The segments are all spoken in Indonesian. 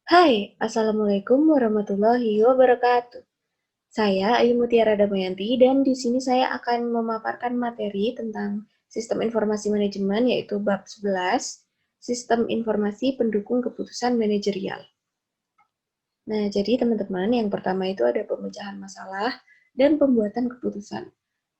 Hai, Assalamualaikum warahmatullahi wabarakatuh. Saya Ayu Mutiara Damayanti dan di sini saya akan memaparkan materi tentang Sistem Informasi Manajemen yaitu bab 11, Sistem Informasi Pendukung Keputusan Manajerial. Nah, jadi teman-teman, yang pertama itu ada pemecahan masalah dan pembuatan keputusan.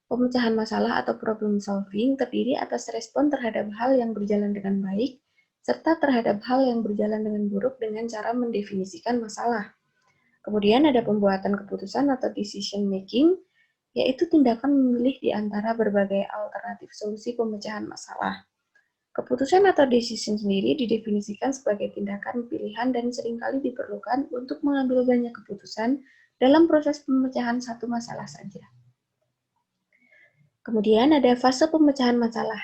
Pemecahan masalah atau problem solving terdiri atas respon terhadap hal yang berjalan dengan baik serta terhadap hal yang berjalan dengan buruk dengan cara mendefinisikan masalah. Kemudian ada pembuatan keputusan atau decision making, yaitu tindakan memilih di antara berbagai alternatif solusi pemecahan masalah. Keputusan atau decision sendiri didefinisikan sebagai tindakan pilihan dan seringkali diperlukan untuk mengambil banyak keputusan dalam proses pemecahan satu masalah saja. Kemudian ada fase pemecahan masalah.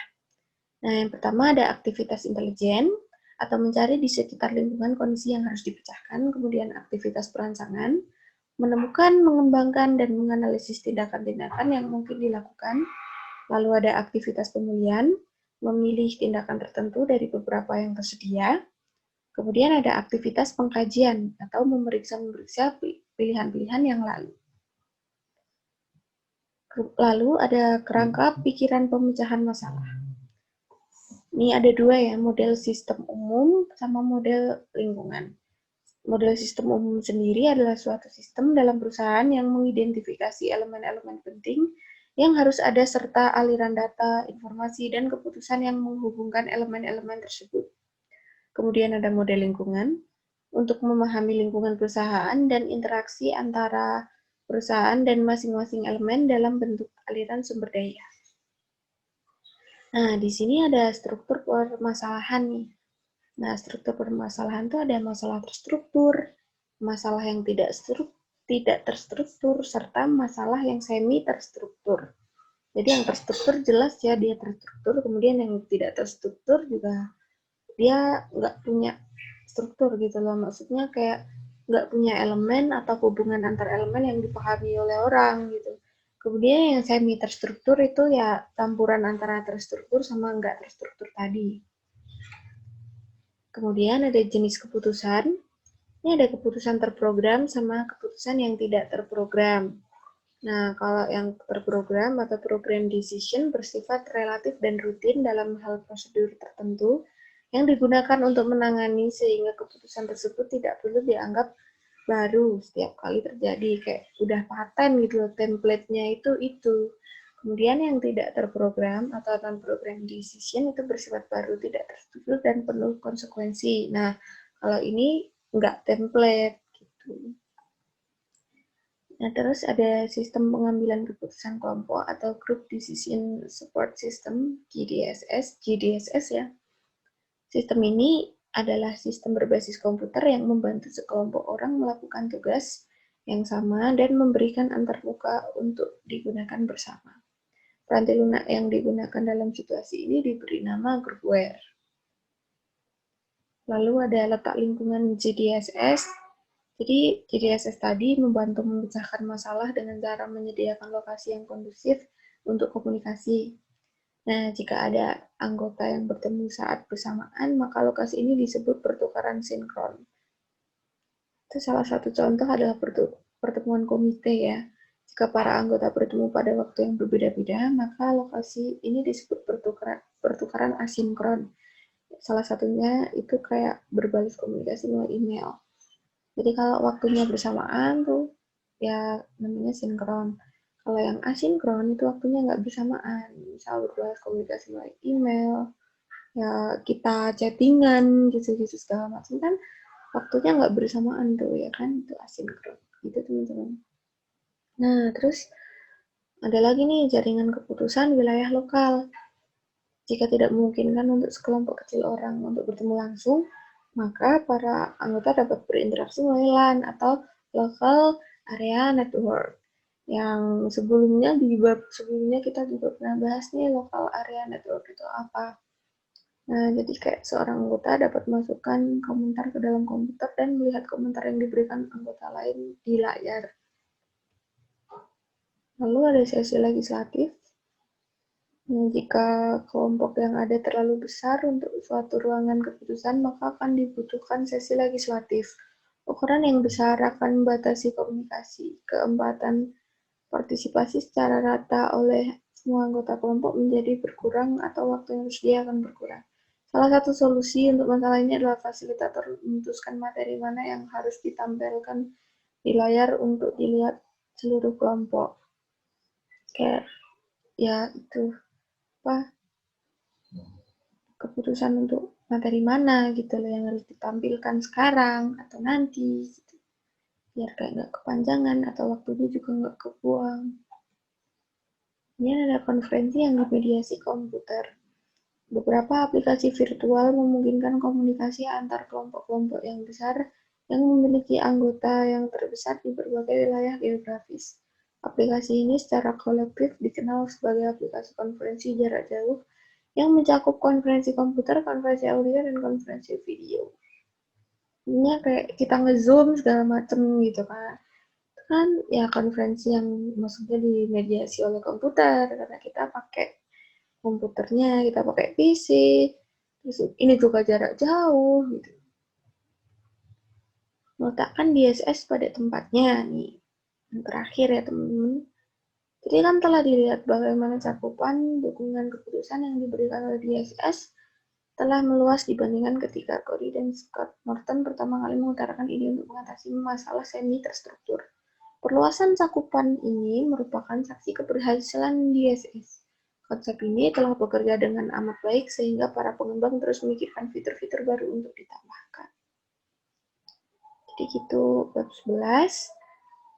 Nah, yang pertama ada aktivitas intelijen atau mencari di sekitar lingkungan kondisi yang harus dipecahkan, kemudian aktivitas perancangan, menemukan, mengembangkan, dan menganalisis tindakan-tindakan yang mungkin dilakukan. Lalu ada aktivitas pemulihan, memilih tindakan tertentu dari beberapa yang tersedia. Kemudian ada aktivitas pengkajian atau memeriksa pilihan-pilihan yang lalu. Lalu ada kerangka pikiran pemecahan masalah. Ini ada dua ya, model sistem umum sama model lingkungan. Model sistem umum sendiri adalah suatu sistem dalam perusahaan yang mengidentifikasi elemen-elemen penting yang harus ada serta aliran data, informasi, dan keputusan yang menghubungkan elemen-elemen tersebut. Kemudian ada model lingkungan untuk memahami lingkungan perusahaan dan interaksi antara perusahaan dan masing-masing elemen dalam bentuk aliran sumber daya. Nah, di sini ada struktur permasalahan nih. Nah, struktur permasalahan itu ada masalah terstruktur, masalah yang tidak terstruktur, serta masalah yang semi terstruktur. Jadi yang terstruktur jelas ya dia terstruktur, kemudian yang tidak terstruktur juga dia nggak punya struktur gitu loh. Maksudnya kayak nggak punya elemen atau hubungan antar elemen yang dipahami oleh orang gitu. Kemudian yang semi terstruktur itu ya campuran antara terstruktur sama nggak terstruktur tadi. Kemudian ada jenis keputusan. Ini ada keputusan terprogram sama keputusan yang tidak terprogram. Nah, kalau yang terprogram atau program decision bersifat relatif dan rutin dalam hal prosedur tertentu yang digunakan untuk menangani sehingga keputusan tersebut tidak perlu dianggap baru setiap kali terjadi. Kayak udah paten gitu loh, template-nya itu. Kemudian yang tidak terprogram atau non-program decision itu bersifat baru, tidak terstruktur dan penuh konsekuensi. Nah, kalau ini nggak template gitu. Nah, terus ada sistem pengambilan keputusan kelompok atau Group Decision Support System, GDSS ya. Sistem ini adalah sistem berbasis komputer yang membantu sekelompok orang melakukan tugas yang sama dan memberikan antarmuka untuk digunakan bersama. Peranti lunak yang digunakan dalam situasi ini diberi nama groupware. Lalu ada letak lingkungan GDSS. Jadi GDSS tadi membantu memecahkan masalah dengan cara menyediakan lokasi yang kondusif untuk komunikasi. Nah, jika ada anggota yang bertemu saat bersamaan, maka lokasi ini disebut pertukaran sinkron. Itu salah satu contoh adalah pertemuan komite ya. Jika para anggota bertemu pada waktu yang berbeda-beda, maka lokasi ini disebut pertukaran asinkron. Salah satunya itu kayak berbalas komunikasi melalui email. Jadi kalau waktunya bersamaan tuh ya namanya sinkron. Kalau yang asinkron itu waktunya nggak bersamaan. Misal berbalas komunikasi melalui email, ya kita chattingan gitu-gitu segala macam kan waktunya nggak bersamaan tuh ya kan, itu asinkron gitu teman-teman. Nah terus ada lagi nih jaringan keputusan wilayah lokal. Jika tidak memungkinkan untuk sekelompok kecil orang untuk bertemu langsung, maka para anggota dapat berinteraksi melalui LAN atau Local Area Network. Yang sebelumnya di bab sebelumnya kita juga pernah bahas nih Local Area Network itu apa. Nah, jadi kayak seorang anggota dapat masukkan komentar ke dalam komputer dan melihat komentar yang diberikan anggota lain di layar. Lalu ada sesi legislatif. Nah, jika kelompok yang ada terlalu besar untuk suatu ruangan keputusan, maka akan dibutuhkan sesi legislatif. Ukuran yang besar akan membatasi komunikasi. Keempatan, partisipasi secara rata oleh semua anggota kelompok menjadi berkurang atau waktu yang tersedia akan berkurang. Salah satu solusi untuk masalah ini adalah fasilitator memutuskan materi mana yang harus ditampilkan di layar untuk dilihat seluruh kelompok. Kayak ya itu apa keputusan untuk materi mana gitu loh yang harus ditampilkan sekarang atau nanti gitu. Biar kayak nggak kepanjangan atau waktunya juga nggak kebuang. Ini ada konferensi yang dimediasi komputer. Beberapa aplikasi virtual memungkinkan komunikasi antar kelompok-kelompok yang besar yang memiliki anggota yang terbesar di berbagai wilayah geografis. Aplikasi ini secara kolektif dikenal sebagai aplikasi konferensi jarak jauh yang mencakup konferensi komputer, konferensi audio, dan konferensi video. Ini kayak kita nge-zoom segala macem gitu kan. Kan ya konferensi yang maksudnya dimediasi oleh komputer karena kita pakai komputernya, kita pakai PC, terus ini juga jarak jauh gitu. Meletakkan DSS pada tempatnya nih. Yang terakhir ya teman-teman. Jadi kan telah dilihat bagaimana cakupan dukungan keputusan yang diberikan oleh DSS telah meluas dibandingkan ketika Cody dan Scott Morton pertama kali mengutarakan ide untuk mengatasi masalah semi terstruktur. Perluasan cakupan ini merupakan saksi keberhasilan DSS. Konsep ini telah bekerja dengan amat baik sehingga para pengembang terus memikirkan fitur-fitur baru untuk ditambahkan. Jadi gitu bab 11.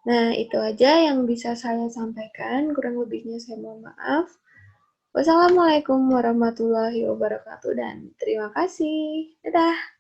Nah, itu aja yang bisa saya sampaikan. Kurang lebihnya saya mohon maaf. Wassalamualaikum warahmatullahi wabarakatuh dan terima kasih. Dadah.